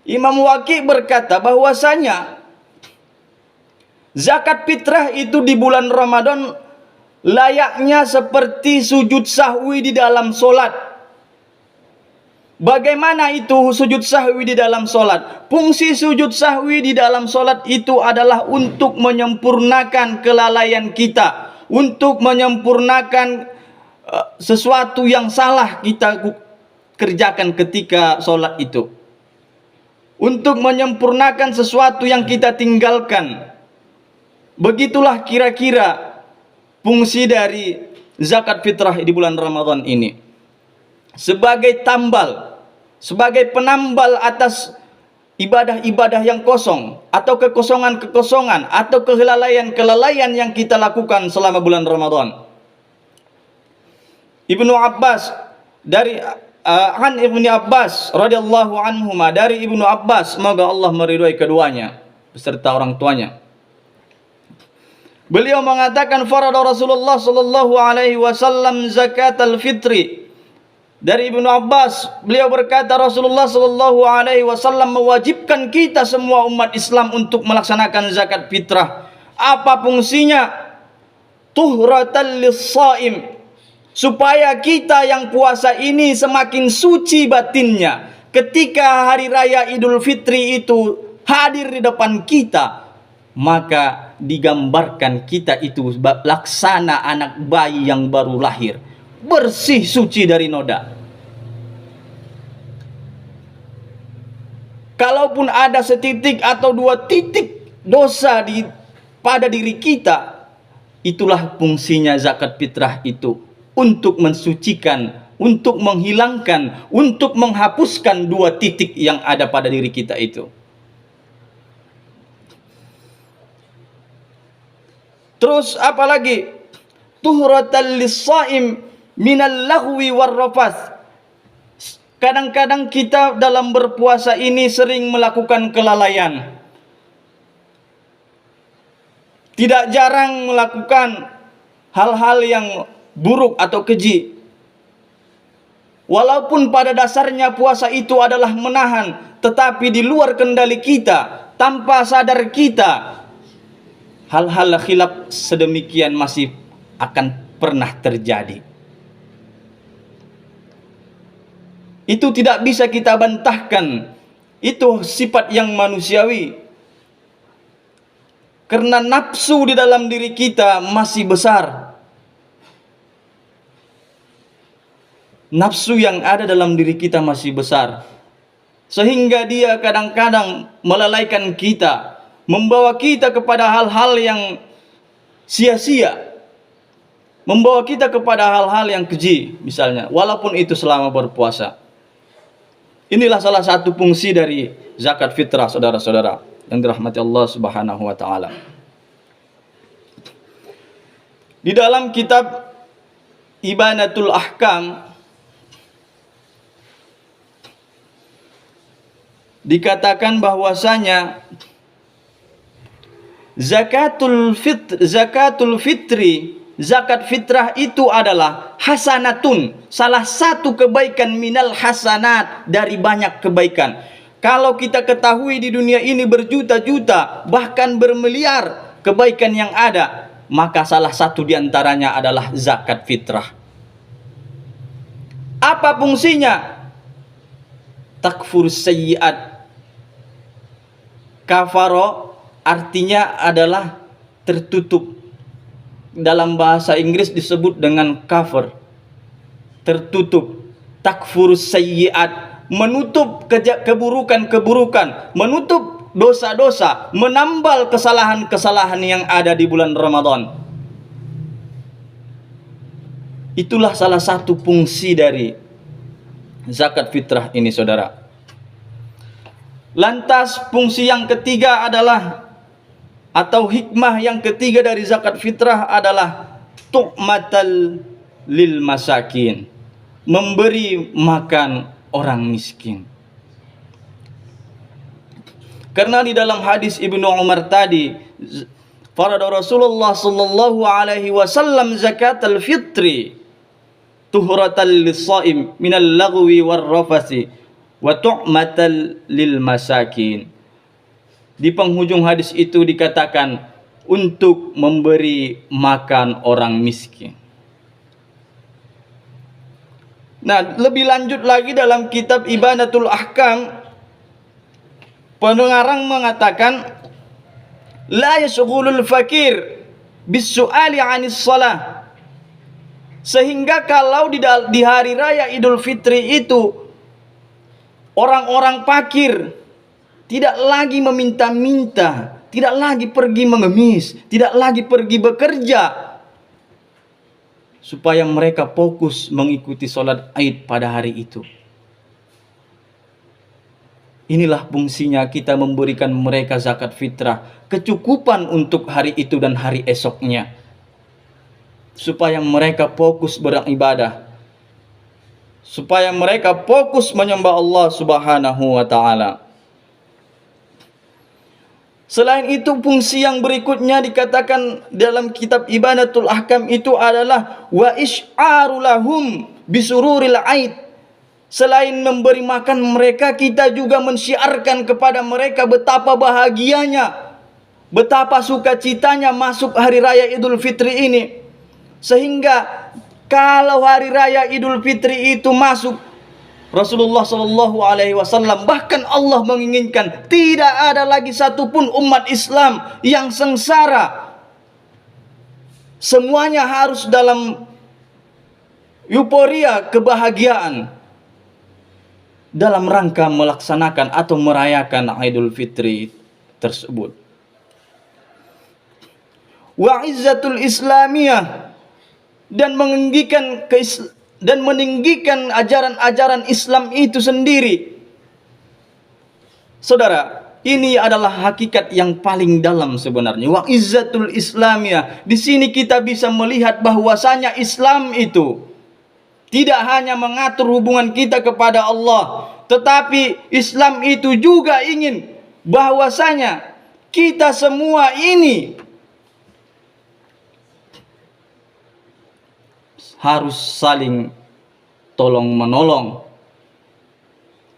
Imam Waqi berkata bahwasanya zakat fitrah itu di bulan Ramadan layaknya seperti sujud sahwi di dalam solat. Bagaimana itu sujud sahwi di dalam solat? Fungsi sujud sahwi di dalam solat itu adalah untuk menyempurnakan kelalaian kita, untuk menyempurnakan sesuatu yang salah kita kerjakan ketika solat itu, untuk menyempurnakan sesuatu yang kita tinggalkan. Begitulah kira-kira fungsi dari zakat fitrah di bulan Ramadan ini. Sebagai tambal, sebagai penambal atas ibadah-ibadah yang kosong, atau kekosongan-kekosongan, atau kelalaian-kelalaian yang kita lakukan selama bulan Ramadan. Ibnu Abbas dari Ibnu Abbas radhiyallahu anhuma, dari Ibnu Abbas, semoga Allah meridhai keduanya beserta orang tuanya. Beliau mengatakan farada Rasulullah sallallahu alaihi wasallam zakatal fitri. Dari Ibnu Abbas, beliau berkata Rasulullah sallallahu alaihi wasallam mewajibkan kita semua umat Islam untuk melaksanakan zakat fitrah. Apa fungsinya? Tuhratan lis-shaim, supaya kita yang puasa ini semakin suci batinnya. Ketika hari raya Idul Fitri itu hadir di depan kita, maka digambarkan kita itu laksana anak bayi yang baru lahir, bersih suci dari noda. Kalaupun ada setitik atau dua titik dosa pada diri kita, itulah fungsinya zakat fitrah itu, untuk mensucikan, untuk menghilangkan, untuk menghapuskan dua titik yang ada pada diri kita itu. Terus apa lagi? Tuhratal lis-shaim minal laghwi war-rafath. Kadang-kadang kita dalam berpuasa ini sering melakukan kelalaian. Tidak jarang melakukan hal-hal yang buruk atau keji. Walaupun pada dasarnya puasa itu adalah menahan, tetapi di luar kendali kita, tanpa sadar kita, hal-hal khilaf sedemikian masih akan pernah terjadi. Itu tidak bisa kita bantahkan. Itu sifat yang manusiawi. Karena nafsu di dalam diri kita masih besar. Nafsu yang ada dalam diri kita masih besar. Sehingga dia kadang-kadang melalaikan kita, membawa kita kepada hal-hal yang sia-sia, membawa kita kepada hal-hal yang keji misalnya, walaupun itu selama berpuasa. Inilah salah satu fungsi dari zakat fitrah, saudara-saudara yang dirahmati Allah Subhanahu wa taala. Di dalam kitab Ibanatul Ahkam dikatakan bahwasanya zakatul fitri, zakat fitrah itu adalah hasanatun, salah satu kebaikan minal hasanat, dari banyak kebaikan. Kalau kita ketahui di dunia ini berjuta-juta, bahkan bermiliar kebaikan yang ada, maka salah satu diantaranya adalah zakat fitrah. Apa fungsinya? Takfur sayyiat. Kafaro artinya adalah tertutup. Dalam bahasa Inggris disebut dengan cover, tertutup. Takfur sayyiat, menutup keburukan-keburukan, menutup dosa-dosa, menambal kesalahan-kesalahan yang ada di bulan Ramadan. Itulah salah satu fungsi dari zakat fitrah ini, saudara. Lantas fungsi yang ketiga adalah, atau hikmah yang ketiga dari zakat fitrah adalah tu'matal lil masakin, memberi makan orang miskin. Karena di dalam hadis Ibnu Umar tadi, farada Rasulullah sallallahu alaihi wasallam zakatal fitri tuhratal lis-shaim minal lagwi war rafasi wa tu'matal lil masakin. Di penghujung hadis itu dikatakan untuk memberi makan orang miskin. Nah, lebih lanjut lagi dalam kitab Ibanatul Ahkam, pengarang mengatakan la yashghulul fakir bis-su'ali 'anis shalah. Sehingga kalau di hari raya Idul Fitri itu orang-orang fakir tidak lagi meminta-minta, tidak lagi pergi mengemis, tidak lagi pergi bekerja, supaya mereka fokus mengikuti sholat Aid pada hari itu. Inilah fungsinya kita memberikan mereka zakat fitrah, kecukupan untuk hari itu dan hari esoknya, supaya mereka fokus beribadah, supaya mereka fokus menyembah Allah Subhanahu wa ta'ala. Selain itu, fungsi yang berikutnya dikatakan dalam kitab Ibanatul Ahkam itu adalah wa isy'aru lahum bisururil aid. Selain memberi makan mereka, kita juga mensyiarkan kepada mereka betapa bahagianya, betapa sukacitanya masuk hari raya Idul Fitri ini. Sehingga kalau hari raya Idul Fitri itu masuk, Rasulullah Shallallahu Alaihi Wasallam bahkan Allah menginginkan tidak ada lagi satupun umat Islam yang sengsara. Semuanya harus dalam euforia kebahagiaan dalam rangka melaksanakan atau merayakan Idul Fitri tersebut. Wa izzatul islamiyah, dan meninggikan ajaran-ajaran Islam itu sendiri. Saudara, ini adalah hakikat yang paling dalam sebenarnya. Wa izzatul islamiyah. Di sini kita bisa melihat bahwasanya Islam itu tidak hanya mengatur hubungan kita kepada Allah, tetapi Islam itu juga ingin bahwasanya kita semua ini harus saling tolong-menolong,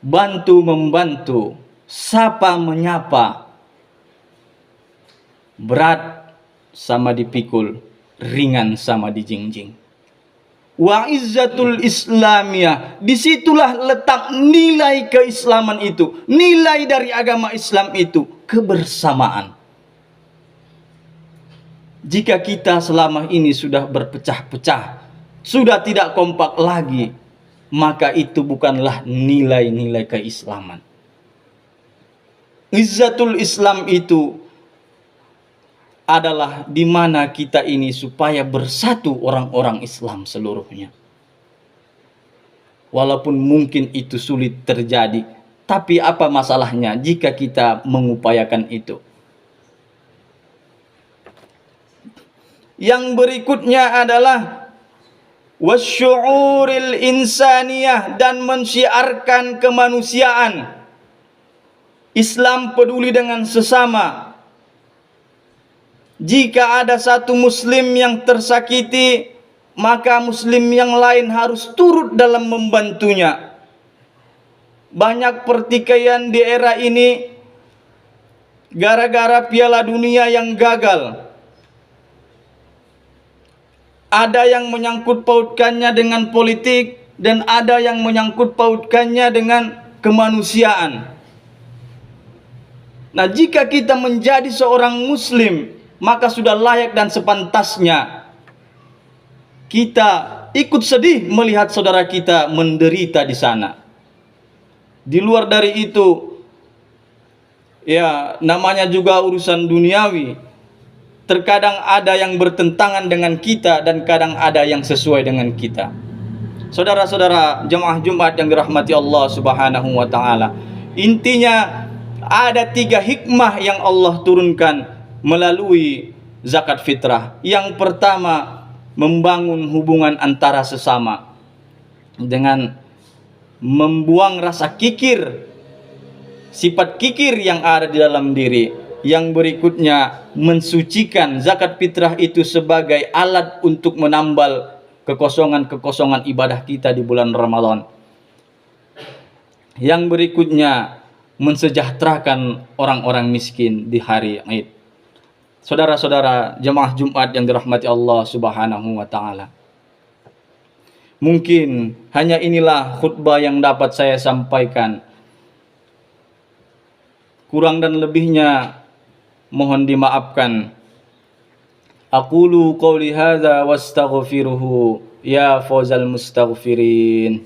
bantu-membantu, sapa menyapa, berat sama dipikul, ringan sama dijingjing. Wa izzatul islamiyah, disitulah letak nilai keislaman itu, nilai dari agama Islam itu, kebersamaan. Jika kita selama ini sudah berpecah-pecah, sudah tidak kompak lagi, maka itu bukanlah nilai-nilai keislaman. Izzatul Islam itu adalah di mana kita ini supaya bersatu orang-orang Islam seluruhnya. Walaupun mungkin itu sulit terjadi, tapi apa masalahnya jika kita mengupayakan itu? Yang berikutnya adalah wasyu'uril insaniyah, dan mensyiarkan kemanusiaan. Islam peduli dengan sesama. Jika ada satu muslim yang tersakiti, maka muslim yang lain harus turut dalam membantunya. Banyak pertikaian di era ini gara-gara Piala Dunia yang gagal. Ada yang menyangkut pautkannya dengan politik, dan ada yang menyangkut pautkannya dengan kemanusiaan. Nah, jika kita menjadi seorang muslim, maka sudah layak dan sepantasnya kita ikut sedih melihat saudara kita menderita di sana. Di luar dari itu, ya namanya juga urusan duniawi. Terkadang ada yang bertentangan dengan kita, dan kadang ada yang sesuai dengan kita. Saudara-saudara jemaah Jumat yang dirahmati Allah Subhanahu wa ta'ala, intinya ada 3 hikmah yang Allah turunkan melalui zakat fitrah. Yang pertama, membangun hubungan antara sesama dengan membuang rasa kikir, sifat kikir yang ada di dalam diri. Yang berikutnya, mensucikan zakat fitrah itu sebagai alat untuk menambal kekosongan-kekosongan ibadah kita di bulan Ramadan. Yang berikutnya, mensejahterakan orang-orang miskin di hari Id. Saudara-saudara jemaah Jumat yang dirahmati Allah Subhanahu wa taala. Mungkin hanya inilah khutbah yang dapat saya sampaikan. Kurang dan lebihnya mohon dimaafkan. Aqulu qouli hadza wastaghfiruhu ya fawzal mustaghfirin.